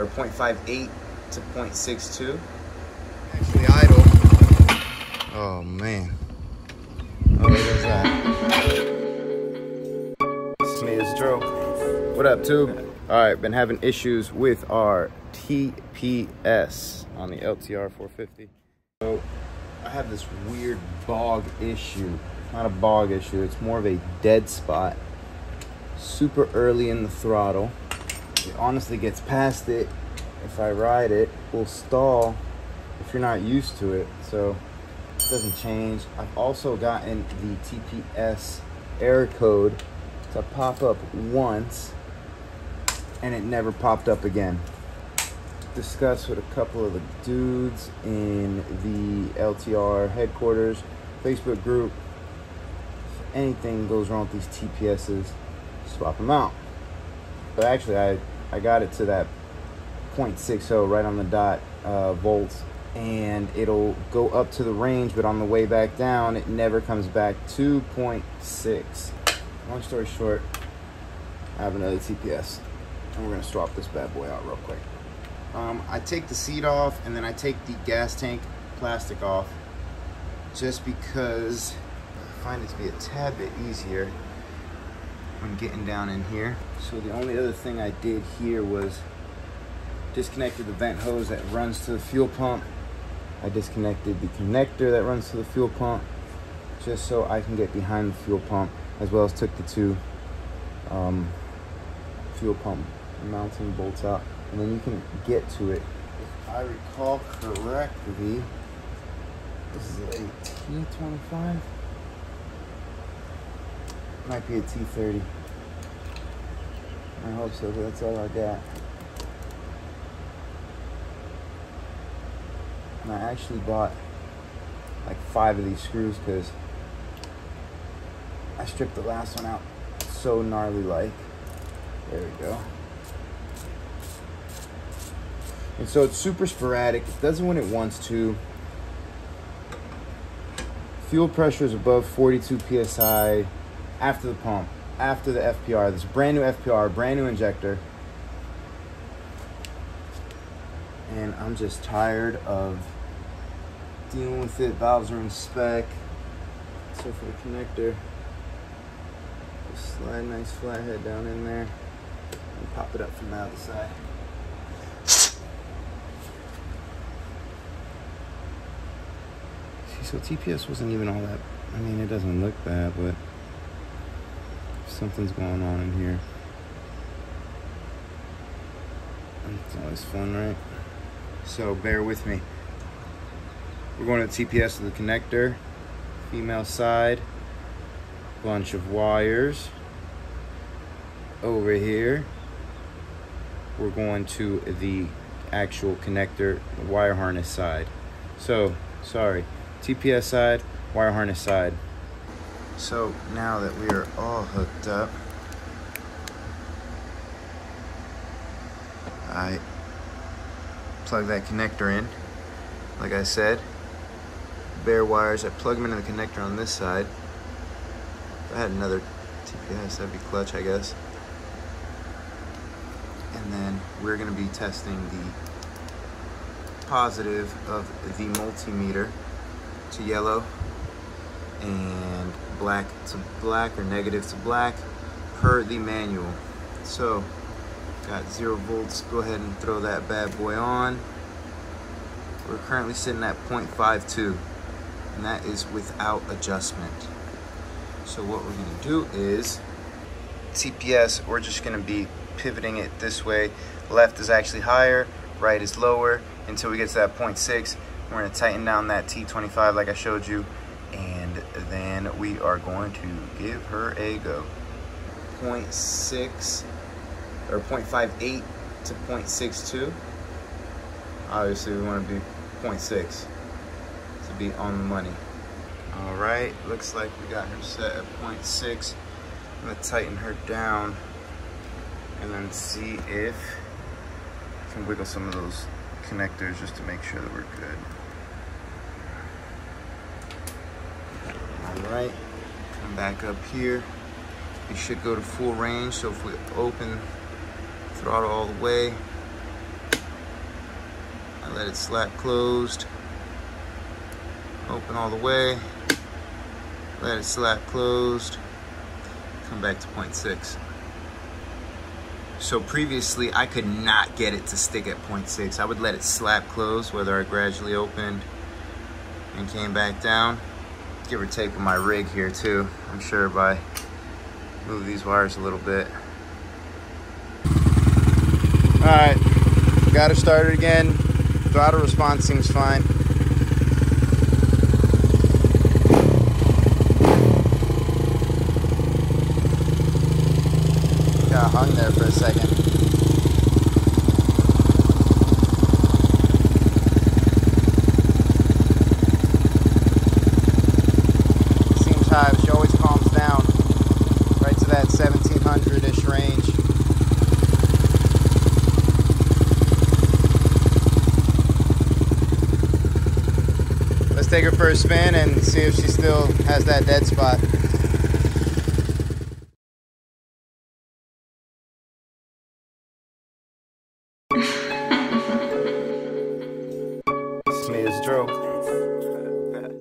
or 0.58 to 0.62. Actually idle. Oh man. Oh, what is that? It's me, it's Joe. What up, tube? All right, been having issues with our TPS on the LTR 450. So I have this weird bog issue. Not a bog issue, it's more of a dead spot. Super early in the throttle. It honestly gets past it. If I ride it, will stall if you're not used to it. So it doesn't change. I've also gotten the TPS error code to pop up once and it never popped up again. Discussed with a couple of the dudes in the LTR headquarters Facebook group. If anything goes wrong with these TPSs, swap them out. But actually I got it to that 0.60 right on the dot volts, and it'll go up to the range, but on the way back down it never comes back to 0.6. Long story short, I have another TPS and we're gonna swap this bad boy out real quick. I take the seat off and then I take the gas tank plastic off just because I find it to be a tad bit easier when getting down in here. So the only other thing I did here was disconnected the vent hose that runs to the fuel pump. I disconnected the connector that runs to the fuel pump just so I can get behind the fuel pump, as well as took the two fuel pump mounting bolts out, and then you can get to it. If I recall correctly, this is a T25. Might be a T30. I hope so, but that's all I got. And I actually bought like 5 of these screws because I stripped the last one out so gnarly like. There we go. And so it's super sporadic. It does it when it wants to. Fuel pressure is above 42 PSI after the pump, after the FPR. This brand new FPR, brand new injector. And I'm just tired of dealing with it. Valves are in spec. So for the connector, just slide a nice flathead down in there and pop it up from the other side. See, so TPS wasn't even all that, I mean, it doesn't look bad, but something's going on in here. It's always fun, right? So bear with me. We're going to the TPS of the connector, female side, bunch of wires. Over here, we're going to the actual connector, the wire harness side. So, sorry, TPS side, wire harness side. So now that we are all hooked up, I plug that connector in. Like I said, bare wires. I plug them into the connector on this side. If I had another TPS, that'd be clutch, I guess. And then we're going to be testing the positive of the multimeter to yellow and black to black, or negative to black, per the manual. So got 0 volts. Go ahead and throw that bad boy on. We're currently sitting at 0.52, and that is without adjustment. So what we're going to do is TPS, we're just going to be pivoting it this way. Left is actually higher, right is lower, until we get to that 0.6. We're going to tighten down that T25 like I showed you, and then we are going to give her a go. 0.6 or 0.58 to 0.62. Obviously we want to be 0.6 to be on the money. All right, looks like we got her set at 0.6. I'm gonna tighten her down and then see if I can wiggle some of those connectors just to make sure that we're good. All right, come back up here. We should go to full range. So if we open throttle all the way, Let it slap closed. Open all the way. Let it slap closed. Come back to 0.6. So previously I could not get it to stick at 0.6. I would let it slap close, whether I gradually opened and came back down. Give or take with my rig here too. I'm sure if I move these wires a little bit. All right, got her started again. Throttle response seems fine. Got hung there for a second. Seems high, but she always calms down right to that 1700-ish range. Let's take her for a spin and see if she still has that dead spot. Just made a stroke.